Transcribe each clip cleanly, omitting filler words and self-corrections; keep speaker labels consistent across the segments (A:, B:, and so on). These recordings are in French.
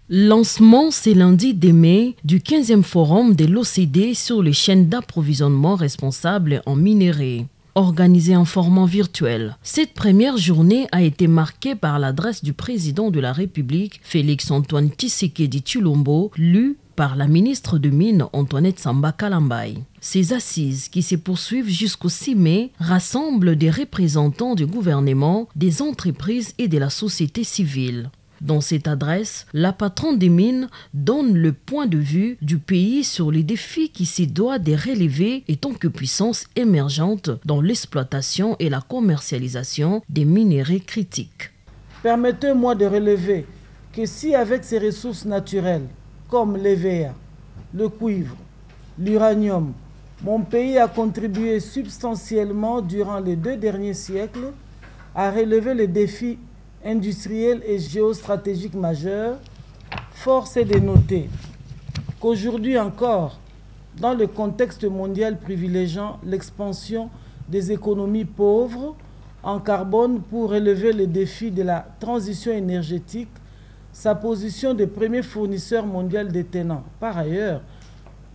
A: Lancement ce lundi 2 mai du 15e forum de l'OCDE sur les chaînes d'approvisionnement responsables en minerais. Organisé en format virtuel, cette première journée a été marquée par l'adresse du président de la République, Félix-Antoine Tshisekedi Tshilombo, lue par la ministre de Mines Antoinette Samba Kalambaye. Ces assises, qui se poursuivent jusqu'au 6 mai, rassemblent des représentants du gouvernement, des entreprises et de la société civile. Dans cette adresse, la patronne des mines donne le point de vue du pays sur les défis qui se doivent de relever étant que puissance émergente dans l'exploitation et la commercialisation des minerais critiques.
B: Permettez-moi de relever que si avec ces ressources naturelles comme l'EVA, le cuivre, l'uranium, mon pays a contribué substantiellement durant les 2 derniers siècles à relever les défis industriels et géostratégiques majeurs, force est de noter qu'aujourd'hui encore, dans le contexte mondial privilégiant l'expansion des économies pauvres en carbone pour relever les défis de la transition énergétique, sa position de premier fournisseur mondial détenant. Par ailleurs,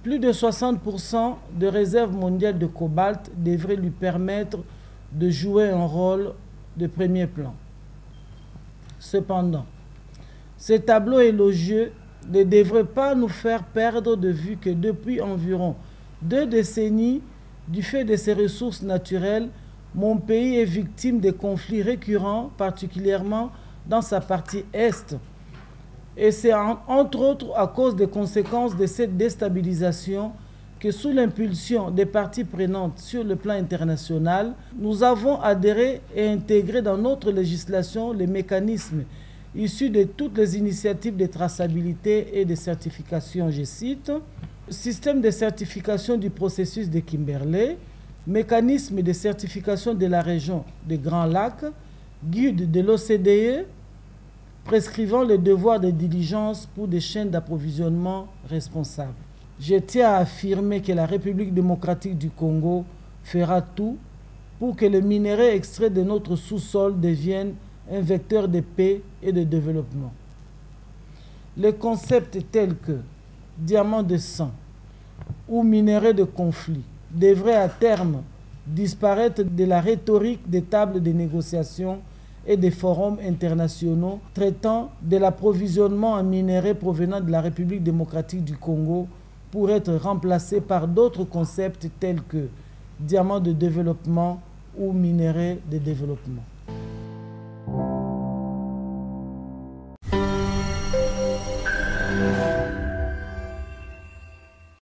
B: plus de 60% de réserves mondiales de cobalt devraient lui permettre de jouer un rôle de premier plan. Cependant, ce tableau élogieux ne devrait pas nous faire perdre de vue que depuis environ 2 décennies, du fait de ses ressources naturelles, mon pays est victime de conflits récurrents, particulièrement dans sa partie est. Et c'est entre autres à cause des conséquences de cette déstabilisation que sous l'impulsion des parties prenantes sur le plan international, nous avons adhéré et intégré dans notre législation les mécanismes issus de toutes les initiatives de traçabilité et de certification, je cite, système de certification du processus de Kimberley, mécanisme de certification de la région des Grands Lacs, guide de l'OCDE, prescrivant les devoirs de diligence pour des chaînes d'approvisionnement responsables. Je tiens à affirmer que la République démocratique du Congo fera tout pour que le minerai extrait de notre sous-sol devienne un vecteur de paix et de développement. Les concepts tels que diamant de sang ou minerai de conflit devraient à terme disparaître de la rhétorique des tables de négociation et des forums internationaux traitant de l'approvisionnement en minerais provenant de la République démocratique du Congo pour être remplacés par d'autres concepts tels que diamant de développement ou minerai de développement.